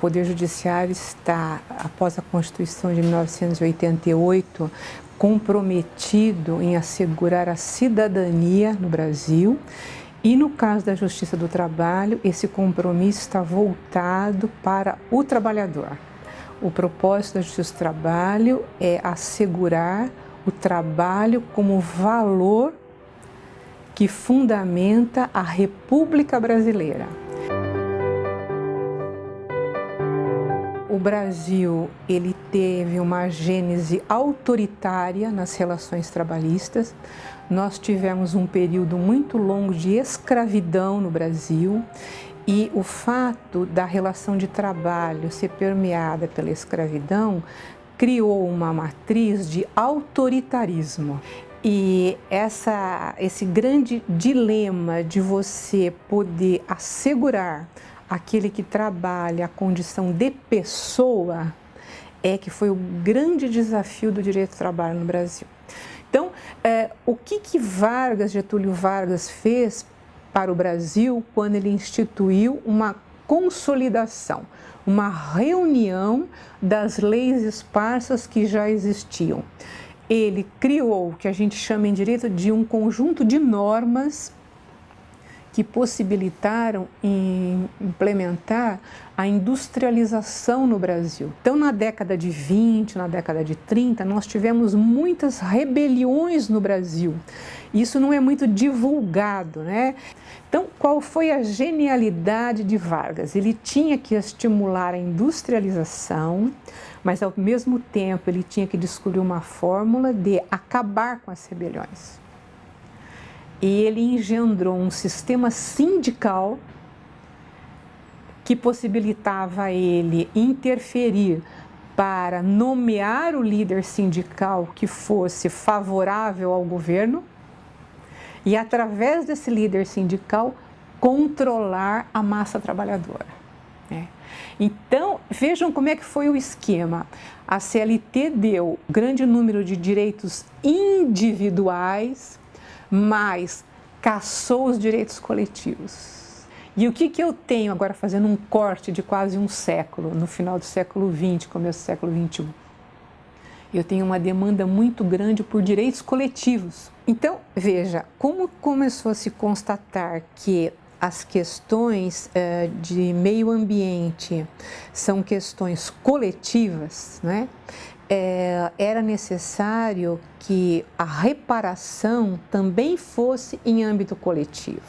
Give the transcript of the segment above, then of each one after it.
Poder Judiciário está, após a Constituição de 1988, comprometido em assegurar a cidadania no Brasil. E no caso da Justiça do Trabalho, esse compromisso está voltado para o trabalhador. O propósito da Justiça do Trabalho é assegurar o trabalho como valor que fundamenta a República Brasileira. O Brasil, ele teve uma gênese autoritária nas relações trabalhistas. Nós tivemos um período muito longo de escravidão no Brasil e o fato da relação de trabalho ser permeada pela escravidão criou uma matriz de autoritarismo. E esse grande dilema de você poder assegurar aquele que trabalha a condição de pessoa é que foi o grande desafio do direito do trabalho no Brasil. Então, o que Getúlio Vargas fez para o Brasil quando ele instituiu uma consolidação, uma reunião das leis esparsas que já existiam? Ele criou o que a gente chama em direito de um conjunto de normas que possibilitaram implementar a industrialização no Brasil. Então, na década de 20, na década de 30, nós tivemos muitas rebeliões no Brasil. Isso não é muito divulgado, né? Então, qual foi a genialidade de Vargas? Ele tinha que estimular a industrialização, mas ao mesmo tempo ele tinha que descobrir uma fórmula de acabar com as rebeliões. E ele engendrou um sistema sindical que possibilitava ele interferir para nomear o líder sindical que fosse favorável ao governo e, através desse líder sindical, controlar a massa trabalhadora. Então, vejam como é que foi o esquema. A CLT deu grande número de direitos individuais, mas caçou os direitos coletivos. E o que eu tenho agora, fazendo um corte de quase um século, no final do século XX, começo do século XXI? Eu tenho uma demanda muito grande por direitos coletivos. Então, veja, como começou a se constatar que as questões de meio ambiente são questões coletivas, né? Era necessário que a reparação também fosse em âmbito coletivo.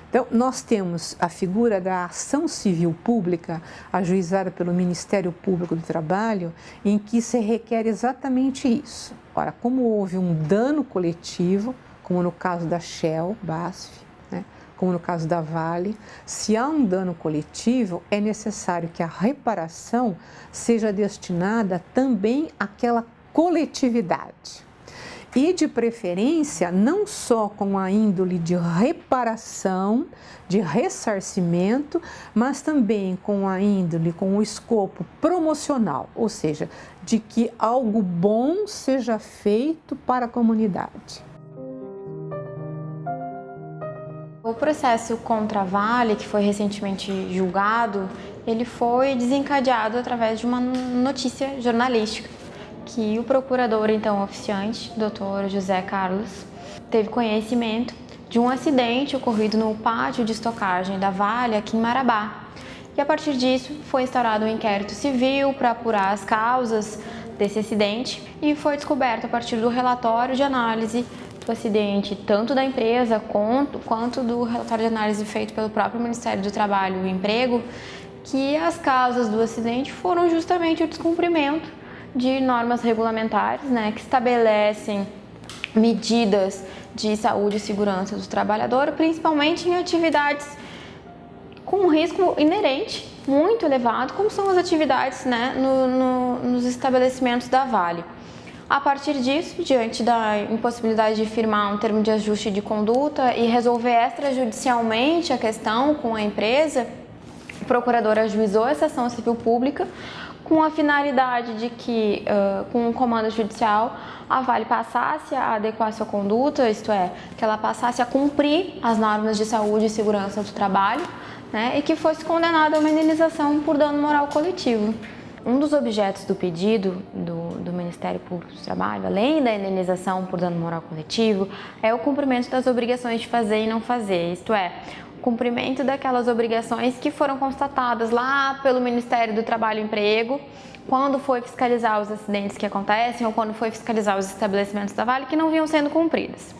Então, nós temos a figura da ação civil pública, ajuizada pelo Ministério Público do Trabalho, em que se requer exatamente isso. Ora, como houve um dano coletivo, como no caso da Shell, BASF, né? Como no caso da Vale, se há um dano coletivo, é necessário que a reparação seja destinada também àquela coletividade. E, de preferência, não só com a índole de reparação, de ressarcimento, mas também com a índole, com o escopo promocional, ou seja, de que algo bom seja feito para a comunidade. O processo contra a Vale, que foi recentemente julgado, ele foi desencadeado através de uma notícia jornalística que o procurador, então oficiante, Dr. José Carlos, teve conhecimento de um acidente ocorrido no pátio de estocagem da Vale aqui em Marabá. E a partir disso foi instaurado um inquérito civil para apurar as causas desse acidente e foi descoberto a partir do relatório de análise do acidente, tanto da empresa quanto do relatório de análise feito pelo próprio Ministério do Trabalho e Emprego, que as causas do acidente foram justamente o descumprimento de normas regulamentares, né, que estabelecem medidas de saúde e segurança do trabalhador, principalmente em atividades com um risco inerente muito elevado, como são as atividades, né, nos estabelecimentos da Vale. A partir disso, diante da impossibilidade de firmar um termo de ajuste de conduta e resolver extrajudicialmente a questão com a empresa, o procurador ajuizou essa ação civil pública com a finalidade de que, com um comando judicial, a Vale passasse a adequar sua conduta, isto é, que ela passasse a cumprir as normas de saúde e segurança do trabalho, né, e que fosse condenado a uma indenização por dano moral coletivo. Um dos objetos do pedido do Ministério Público do Trabalho, além da indenização por dano moral coletivo, é o cumprimento das obrigações de fazer e não fazer, isto é, o cumprimento daquelas obrigações que foram constatadas lá pelo Ministério do Trabalho e Emprego, quando foi fiscalizar os acidentes que acontecem ou quando foi fiscalizar os estabelecimentos da Vale que não vinham sendo cumpridas.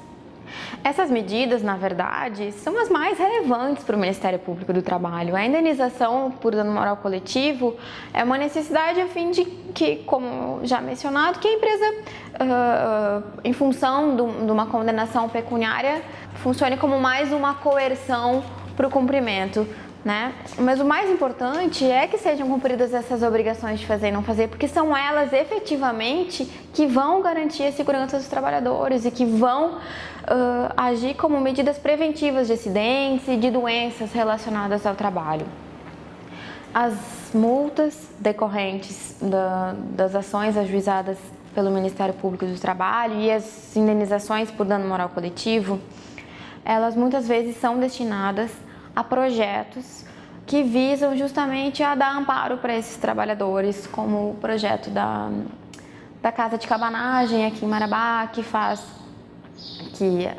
Essas medidas, na verdade, são as mais relevantes para o Ministério Público do Trabalho. A indenização por dano moral coletivo é uma necessidade a fim de que, como já mencionado, que a empresa, em função de uma condenação pecuniária, funcione como mais uma coerção para o cumprimento, né? Mas o mais importante é que sejam cumpridas essas obrigações de fazer e não fazer, porque são elas efetivamente que vão garantir a segurança dos trabalhadores e que vão agir como medidas preventivas de acidentes e de doenças relacionadas ao trabalho. As multas decorrentes das ações ajuizadas pelo Ministério Público do Trabalho e as indenizações por dano moral coletivo, elas muitas vezes são destinadas a projetos que visam justamente a dar amparo para esses trabalhadores, como o projeto da Casa de Cabanagem aqui em Marabá, que faz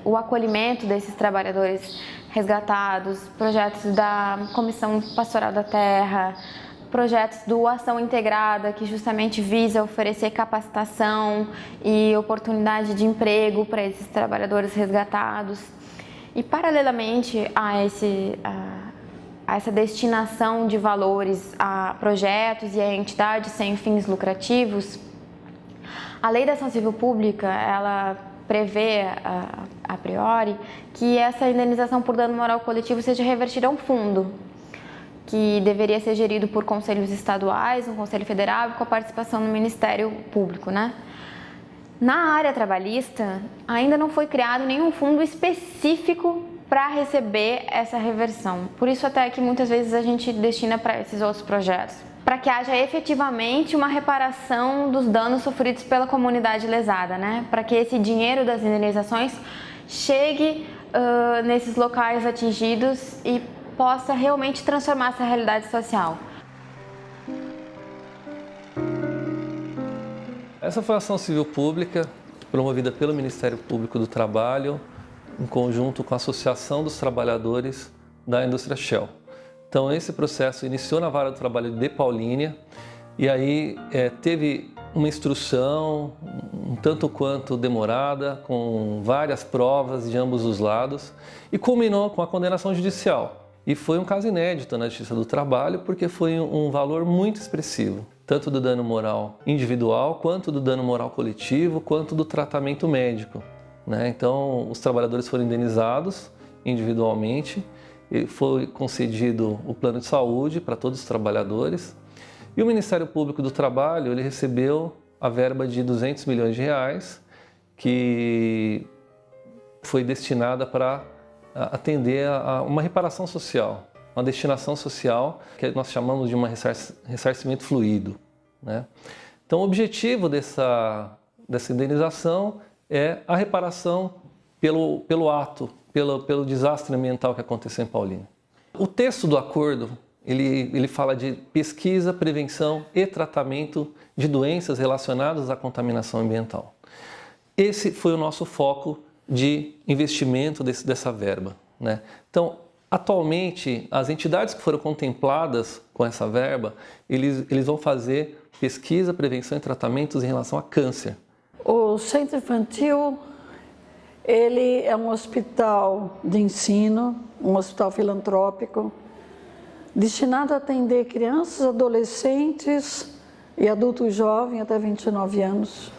o acolhimento desses trabalhadores resgatados, projetos da Comissão Pastoral da Terra, projetos do Ação Integrada, que justamente visa oferecer capacitação e oportunidade de emprego para esses trabalhadores resgatados. E, paralelamente a essa destinação de valores a projetos e a entidades sem fins lucrativos, a Lei da Ação Civil Pública, ela prevê, a priori, que essa indenização por dano moral coletivo seja revertida a um fundo, que deveria ser gerido por conselhos estaduais, um conselho federal, com a participação do Ministério Público, né? Na área trabalhista, ainda não foi criado nenhum fundo específico para receber essa reversão. Por isso até que muitas vezes a gente destina para esses outros projetos, para que haja efetivamente uma reparação dos danos sofridos pela comunidade lesada, né? Para que esse dinheiro das indenizações chegue nesses locais atingidos e possa realmente transformar essa realidade social. Essa foi a ação civil pública promovida pelo Ministério Público do Trabalho, em conjunto com a Associação dos Trabalhadores da Indústria Shell. Então, esse processo iniciou na Vara do Trabalho de Paulínia e aí teve uma instrução um tanto quanto demorada, com várias provas de ambos os lados e culminou com a condenação judicial. E foi um caso inédito na Justiça do Trabalho porque foi um valor muito expressivo, tanto do dano moral individual, quanto do dano moral coletivo, quanto do tratamento médico, né? Então, os trabalhadores foram indenizados individualmente, e foi concedido o plano de saúde para todos os trabalhadores e o Ministério Público do Trabalho ele recebeu a verba de R$200 milhões que foi destinada para atender a uma reparação social, uma destinação social que nós chamamos de um ressarcimento fluido, né? Então, o objetivo dessa indenização é a reparação pelo ato, pelo desastre ambiental que aconteceu em Paulínia. O texto do acordo, ele fala de pesquisa, prevenção e tratamento de doenças relacionadas à contaminação ambiental. Esse foi o nosso foco de investimento dessa verba, né? Então, atualmente, as entidades que foram contempladas com essa verba, eles vão fazer pesquisa, prevenção e tratamentos em relação a câncer. O Centro Infantil, ele é um hospital de ensino, um hospital filantrópico, destinado a atender crianças, adolescentes e adultos jovens até 29 anos,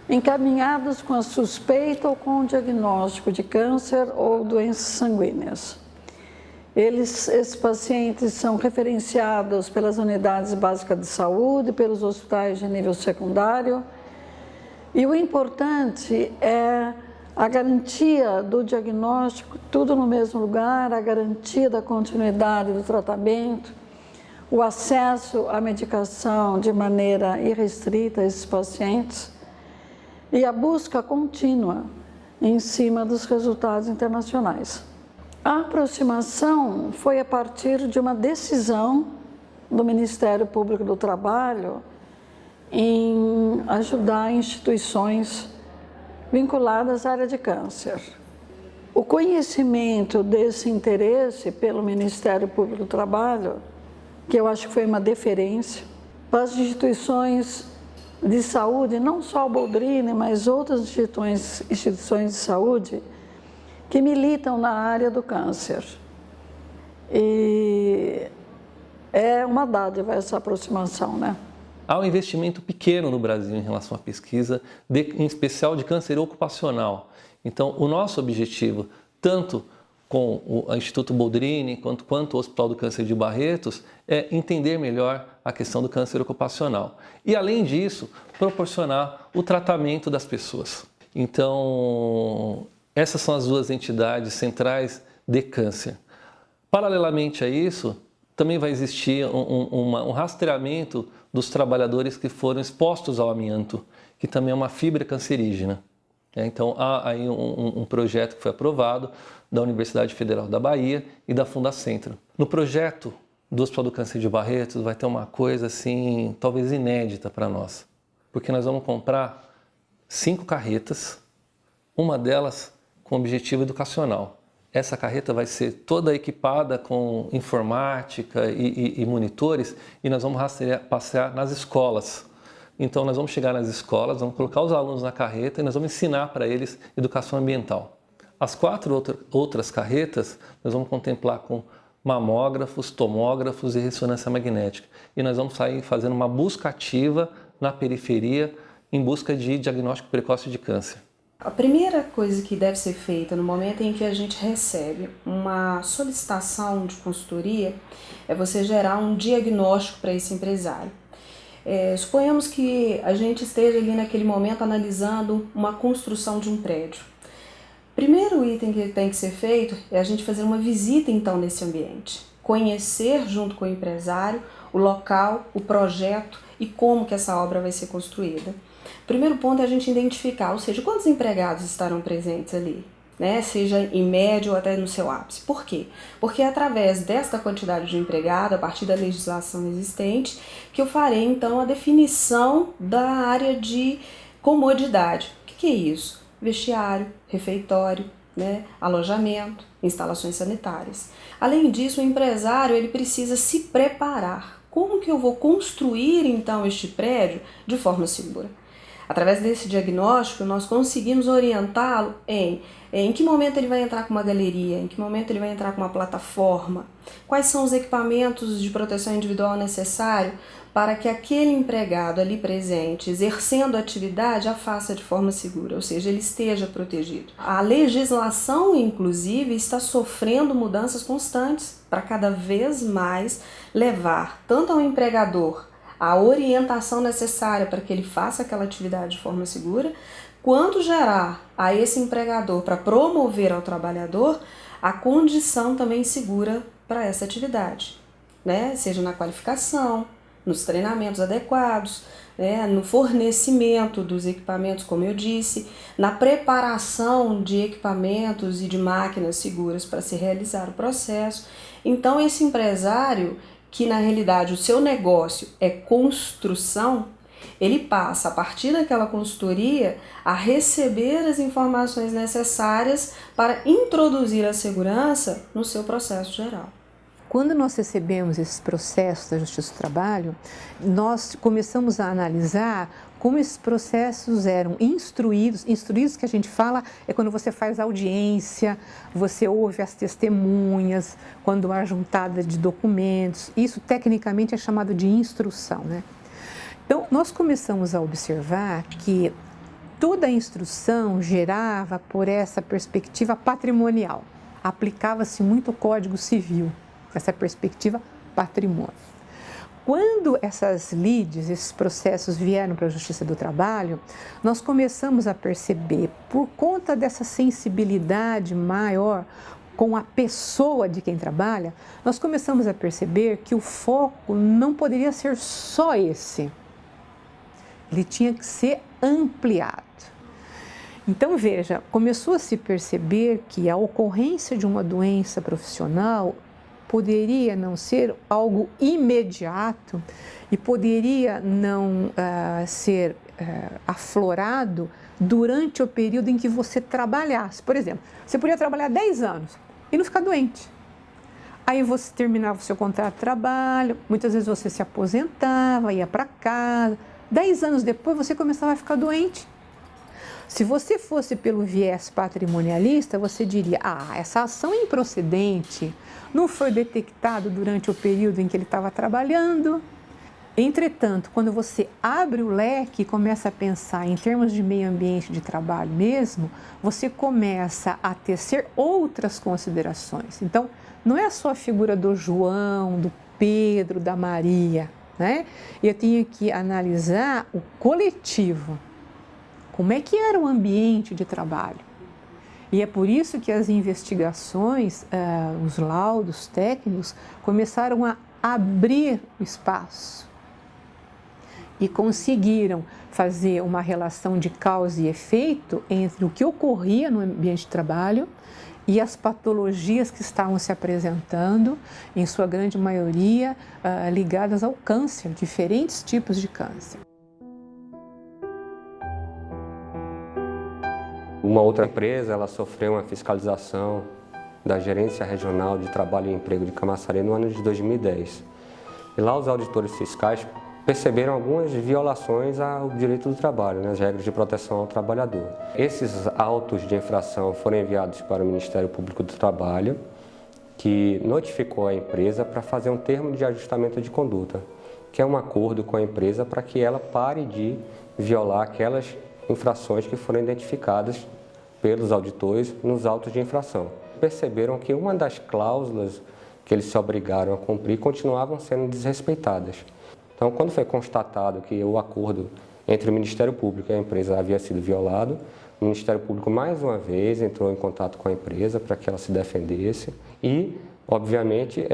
encaminhados com a suspeita ou com o diagnóstico de câncer ou doenças sanguíneas. Esses pacientes são referenciados pelas unidades básicas de saúde, pelos hospitais de nível secundário, e o importante é a garantia do diagnóstico, tudo no mesmo lugar, a garantia da continuidade do tratamento, o acesso à medicação de maneira irrestrita a esses pacientes e a busca contínua em cima dos resultados internacionais. A aproximação foi a partir de uma decisão do Ministério Público do Trabalho em ajudar instituições vinculadas à área de câncer. O conhecimento desse interesse pelo Ministério Público do Trabalho, que eu acho que foi uma deferência, para as instituições de saúde, não só o Boldrini, mas outras instituições de saúde que militam na área do câncer. E é uma dádiva essa aproximação, né? Há um investimento pequeno no Brasil em relação à pesquisa, em especial de câncer ocupacional. Então, o nosso objetivo, tanto com o Instituto Boldrini quanto o Hospital do Câncer de Barretos, é entender melhor a questão do câncer ocupacional. E, além disso, proporcionar o tratamento das pessoas. Então, essas são as duas entidades centrais de câncer. Paralelamente a isso, também vai existir um rastreamento dos trabalhadores que foram expostos ao amianto, que também é uma fibra cancerígena. Então, há aí um projeto que foi aprovado da Universidade Federal da Bahia e da Fundacentro. No projeto do Hospital do Câncer de Barretos vai ter uma coisa assim, talvez inédita para nós, porque nós vamos comprar 5 carretas, uma delas com objetivo educacional. Essa carreta vai ser toda equipada com informática e monitores e nós vamos passear nas escolas. Então nós vamos chegar nas escolas, vamos colocar os alunos na carreta e nós vamos ensinar para eles educação ambiental. As 4 outras carretas nós vamos contemplar com mamógrafos, tomógrafos e ressonância magnética. E nós vamos sair fazendo uma busca ativa na periferia em busca de diagnóstico precoce de câncer. A primeira coisa que deve ser feita no momento em que a gente recebe uma solicitação de consultoria é você gerar um diagnóstico para esse empresário. Suponhamos que a gente esteja ali naquele momento analisando uma construção de um prédio. Primeiro item que tem que ser feito é a gente fazer uma visita então nesse ambiente, conhecer junto com o empresário o local, o projeto e como que essa obra vai ser construída. Primeiro ponto é a gente identificar, ou seja, quantos empregados estarão presentes ali, né? Seja em médio ou até no seu ápice. Por quê? Porque é através desta quantidade de empregado, a partir da legislação existente, que eu farei então a definição da área de comodidade. O que é isso? Vestiário, refeitório, né? Alojamento, instalações sanitárias. Além disso, o empresário ele precisa se preparar. Como que eu vou construir então este prédio de forma segura? Através desse diagnóstico, nós conseguimos orientá-lo em que momento ele vai entrar com uma galeria, em que momento ele vai entrar com uma plataforma, quais são os equipamentos de proteção individual necessários para que aquele empregado ali presente, exercendo a atividade, a faça de forma segura, ou seja, ele esteja protegido. A legislação, inclusive, está sofrendo mudanças constantes para cada vez mais levar tanto ao empregador a orientação necessária para que ele faça aquela atividade de forma segura, quanto gerar a esse empregador para promover ao trabalhador a condição também segura para essa atividade, né? Seja na qualificação, nos treinamentos adequados, né? No fornecimento dos equipamentos, como eu disse, na preparação de equipamentos e de máquinas seguras para se realizar o processo. Então, esse empresário, que na realidade o seu negócio é construção, ele passa a partir daquela consultoria a receber as informações necessárias para introduzir a segurança no seu processo geral. Quando nós recebemos esses processos da Justiça do Trabalho, nós começamos a analisar como esses processos eram instruídos. Instruídos que a gente fala é quando você faz audiência, você ouve as testemunhas, quando há juntada de documentos. Isso tecnicamente é chamado de instrução, né? Então, nós começamos a observar que toda a instrução gerava por essa perspectiva patrimonial. Aplicava-se muito o Código Civil, essa perspectiva patrimônio. Quando essas lides, esses processos vieram para a Justiça do Trabalho, nós começamos a perceber, por conta dessa sensibilidade maior com a pessoa de quem trabalha, nós começamos a perceber que o foco não poderia ser só esse. Ele tinha que ser ampliado. Então, veja, começou a se perceber que a ocorrência de uma doença profissional poderia não ser algo imediato e poderia não ser aflorado durante o período em que você trabalhasse. Por exemplo, você podia trabalhar 10 anos e não ficar doente. Aí você terminava o seu contrato de trabalho, muitas vezes você se aposentava, ia para casa. 10 anos depois você começava a ficar doente. Se você fosse pelo viés patrimonialista, você diria, essa ação é improcedente, não foi detectado durante o período em que ele estava trabalhando. Entretanto, quando você abre o leque e começa a pensar em termos de meio ambiente de trabalho mesmo, você começa a tecer outras considerações. Então, não é só a figura do João, do Pedro, da Maria, né? Eu tenho que analisar o coletivo. Como é que era o ambiente de trabalho? E é por isso que as investigações, os laudos técnicos, começaram a abrir o espaço e conseguiram fazer uma relação de causa e efeito entre o que ocorria no ambiente de trabalho e as patologias que estavam se apresentando, em sua grande maioria ligadas ao câncer, diferentes tipos de câncer. Uma outra empresa, ela sofreu uma fiscalização da Gerência Regional de Trabalho e Emprego de Camaçari no ano de 2010. E lá os auditores fiscais perceberam algumas violações ao direito do trabalho, as regras de proteção ao trabalhador. Esses autos de infração foram enviados para o Ministério Público do Trabalho, que notificou a empresa para fazer um termo de ajustamento de conduta, que é um acordo com a empresa para que ela pare de violar aquelas infrações que foram identificadas pelos auditores nos autos de infração. Perceberam que uma das cláusulas que eles se obrigaram a cumprir continuavam sendo desrespeitadas. Então, quando foi constatado que o acordo entre o Ministério Público e a empresa havia sido violado, o Ministério Público mais uma vez entrou em contato com a empresa para que ela se defendesse e, obviamente,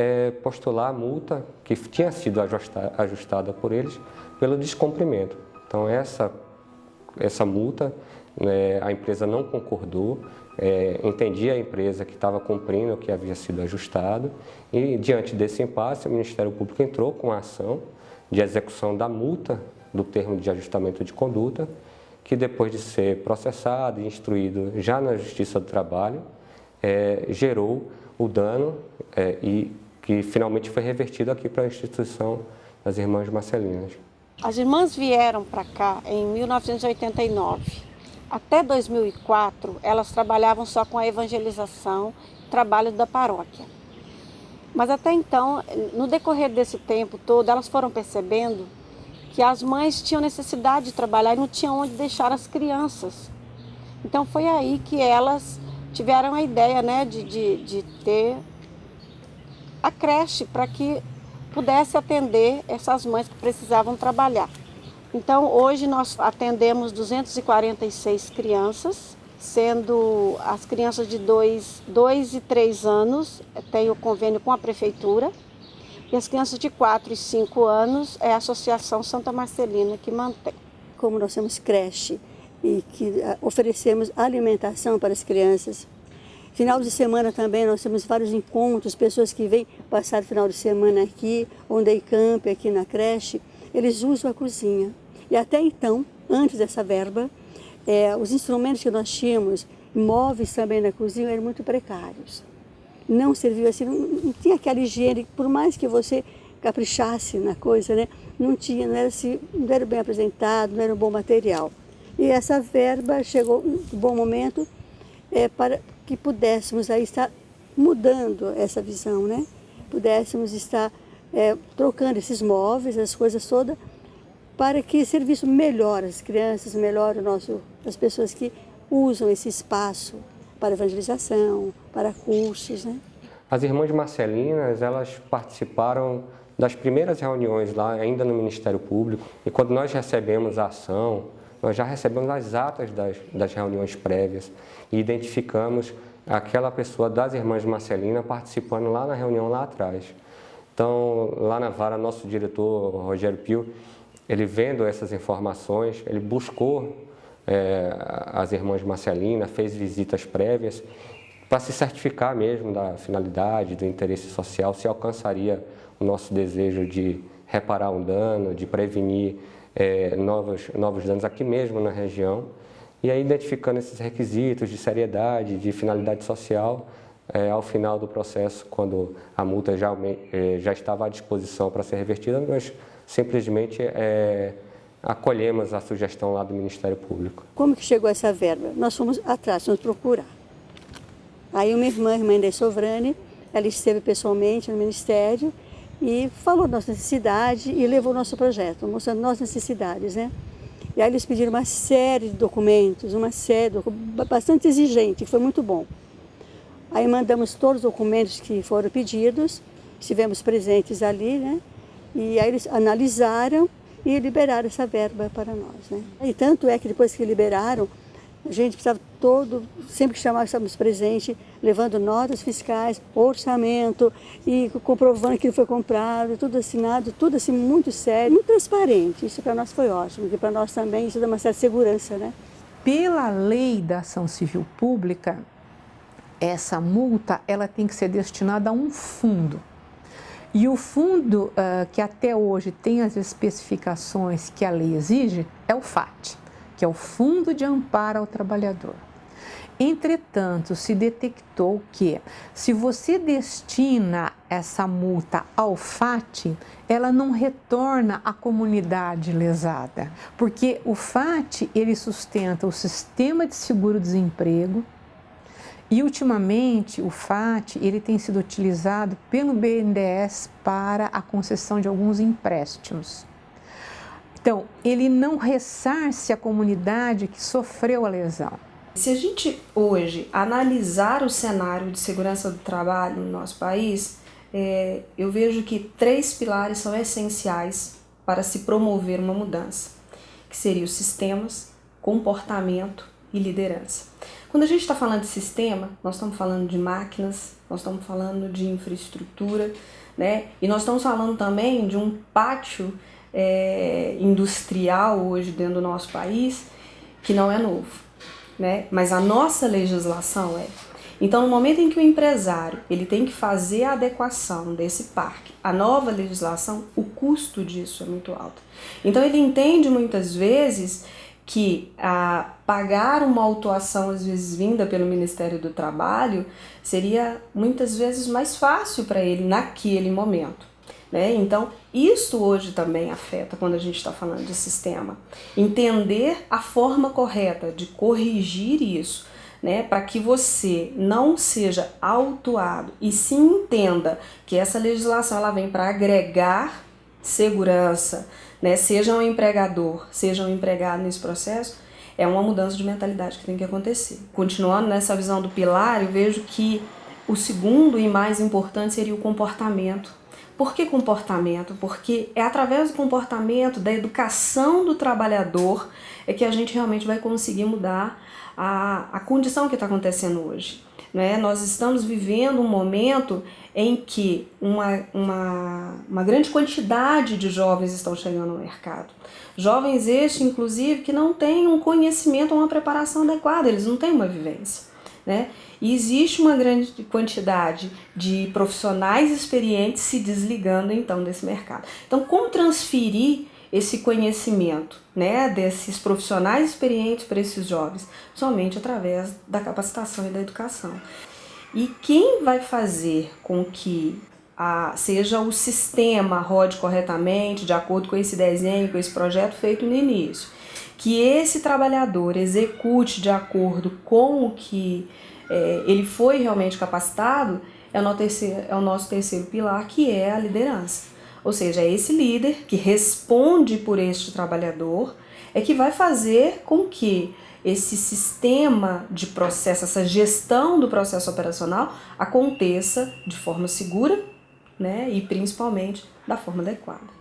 postular a multa que tinha sido ajustada por eles pelo descumprimento. Então, essa multa, a empresa não concordou, entendia a empresa que estava cumprindo o que havia sido ajustado e, diante desse impasse, o Ministério Público entrou com a ação de execução da multa do termo de ajustamento de conduta, que depois de ser processado e instruído já na Justiça do Trabalho, gerou o dano e que finalmente foi revertido aqui para a instituição das Irmãs Marcelinas. As irmãs vieram para cá em 1989. Até 2004, elas trabalhavam só com a evangelização, trabalho da paróquia. Mas até então, no decorrer desse tempo todo, elas foram percebendo que as mães tinham necessidade de trabalhar e não tinham onde deixar as crianças. Então foi aí que elas tiveram a ideia, de ter a creche para que pudesse atender essas mães que precisavam trabalhar. Então, hoje nós atendemos 246 crianças, sendo as crianças de 2 e 3 anos, tem o convênio com a prefeitura, e as crianças de 4 e 5 anos é a Associação Santa Marcelina que mantém. Como nós temos creche e que oferecemos alimentação para as crianças, final de semana também nós temos vários encontros, pessoas que vêm passar o final de semana aqui, ou day camp aqui na creche, eles usam a cozinha. E até então, antes dessa verba, os instrumentos que nós tínhamos, móveis também na cozinha, eram muito precários. Não serviu assim, não tinha aquela higiene, por mais que você caprichasse na coisa, não tinha, não era bem apresentado, não era um bom material. E essa verba chegou um bom momento para que pudéssemos aí estar mudando essa visão, Pudéssemos estar trocando esses móveis, as coisas todas, para que servisse melhor as crianças, melhor as pessoas que usam esse espaço para evangelização, para cursos, As Irmãs Marcelinas, elas participaram das primeiras reuniões lá, ainda no Ministério Público, e quando nós recebemos a ação, nós já recebemos as atas das reuniões prévias e identificamos aquela pessoa das Irmãs Marcelinas participando lá na reunião lá atrás. Então, lá na vara, nosso diretor, Rogério Pio, ele vendo essas informações, ele buscou as irmãs Marcelina, fez visitas prévias para se certificar mesmo da finalidade, do interesse social, se alcançaria o nosso desejo de reparar um dano, de prevenir novos danos aqui mesmo na região. E aí, identificando esses requisitos de seriedade, de finalidade social, ao final do processo, quando a multa já estava à disposição para ser revertida, nós simplesmente acolhemos a sugestão lá do Ministério Público. Como que chegou essa verba? Nós fomos atrás, fomos procurar. Aí uma irmã Inês Sovrani, ela esteve pessoalmente no Ministério e falou da nossa necessidade e levou o nosso projeto, mostrando nossas necessidades, né? E aí eles pediram uma série de documentos, bastante exigente, que foi muito bom. Aí mandamos todos os documentos que foram pedidos, estivemos presentes ali, né? E aí eles analisaram e liberaram essa verba para nós, né? E tanto é que depois que liberaram, a gente precisava sempre que chamava, estávamos presentes, levando notas fiscais, orçamento e comprovando que foi comprado, tudo assinado, tudo assim muito sério, muito transparente. Isso para nós foi ótimo, porque para nós também isso dá uma certa segurança, né? Pela lei da ação civil pública, essa multa ela tem que ser destinada a um fundo. E o fundo que até hoje tem as especificações que a lei exige é o FAT, que é o Fundo de Amparo ao Trabalhador. Entretanto, se detectou que se você destina essa multa ao FAT, ela não retorna à comunidade lesada, porque o FAT ele sustenta o sistema de seguro-desemprego e ultimamente o FAT ele tem sido utilizado pelo BNDES para a concessão de alguns empréstimos. Então, ele não ressarce a comunidade que sofreu a lesão. Se a gente hoje analisar o cenário de segurança do trabalho no nosso país, eu vejo que 3 pilares são essenciais para se promover uma mudança, que seriam os sistemas, comportamento e liderança. Quando a gente está falando de sistema, nós estamos falando de máquinas, nós estamos falando de infraestrutura, né? E nós estamos falando também de um pátio industrial hoje dentro do nosso país que não é novo, né? Mas a nossa legislação é. Então, no momento em que o empresário ele tem que fazer a adequação desse parque à nova legislação, o custo disso é muito alto. Então, ele entende muitas vezes que pagar uma autuação, às vezes vinda pelo Ministério do Trabalho, seria muitas vezes mais fácil para ele naquele momento, né? Então, isso hoje também afeta quando a gente está falando de sistema. Entender a forma correta de corrigir isso, né, para que você não seja autuado e se entenda que essa legislação ela vem para agregar segurança, né, seja um empregador, seja um empregado nesse processo, é uma mudança de mentalidade que tem que acontecer. Continuando nessa visão do pilar, eu vejo que o segundo e mais importante seria o comportamento. Por que comportamento? Porque é através do comportamento, da educação do trabalhador, é que a gente realmente vai conseguir mudar a condição que está acontecendo hoje, né? Nós estamos vivendo um momento em que uma grande quantidade de jovens estão chegando ao mercado. Jovens estes, inclusive, que não têm um conhecimento ou uma preparação adequada, eles não têm uma vivência, né? E existe uma grande quantidade de profissionais experientes se desligando, então, desse mercado. Então, como transferir esse conhecimento, né, desses profissionais experientes para esses jovens? Somente através da capacitação e da educação. E quem vai fazer com que seja o sistema rode corretamente, de acordo com esse desenho, com esse projeto feito no início, que esse trabalhador execute de acordo com o que ele foi realmente capacitado, é o nosso terceiro pilar, que é a liderança. Ou seja, é esse líder que responde por este trabalhador, é que vai fazer com que esse sistema de processo, essa gestão do processo operacional aconteça de forma segura, né, e principalmente da forma adequada.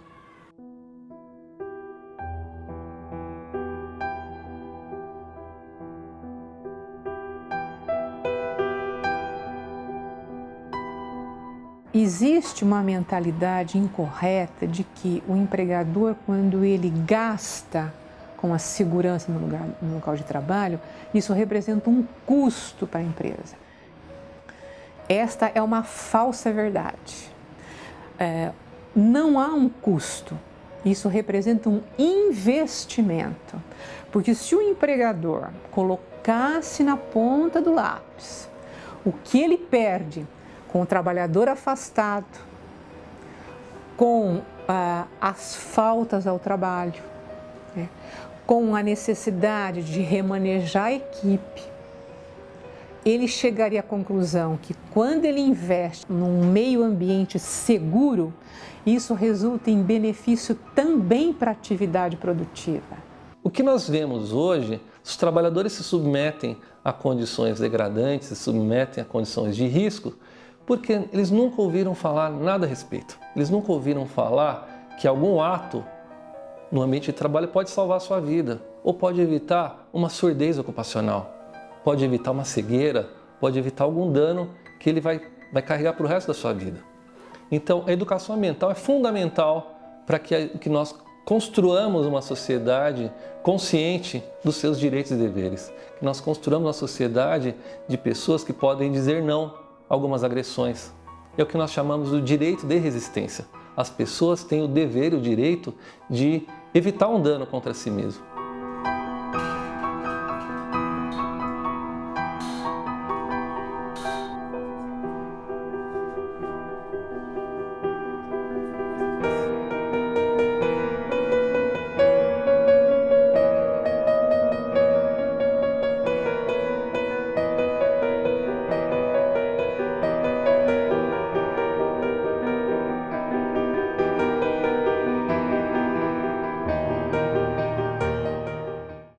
Existe uma mentalidade incorreta de que o empregador, quando ele gasta com a segurança no local de trabalho, isso representa um custo para a empresa. Esta é uma falsa verdade. Não há um custo, isso representa um investimento. Porque se o empregador colocasse na ponta do lápis o que ele perde com o trabalhador afastado, com as faltas ao trabalho, né, com a necessidade de remanejar a equipe, ele chegaria à conclusão que quando ele investe num meio ambiente seguro, isso resulta em benefício também para a atividade produtiva. O que nós vemos hoje, os trabalhadores se submetem a condições degradantes, se submetem a condições de risco, porque eles nunca ouviram falar nada a respeito. Eles nunca ouviram falar que algum ato no ambiente de trabalho pode salvar a sua vida, ou pode evitar uma surdez ocupacional, pode evitar uma cegueira, pode evitar algum dano que ele vai carregar para o resto da sua vida. Então, a educação ambiental é fundamental para que nós construamos uma sociedade consciente dos seus direitos e deveres, que nós construamos uma sociedade de pessoas que podem dizer não a algumas agressões. É o que nós chamamos do direito de resistência. As pessoas têm o dever e o direito de evitar um dano contra si mesmo.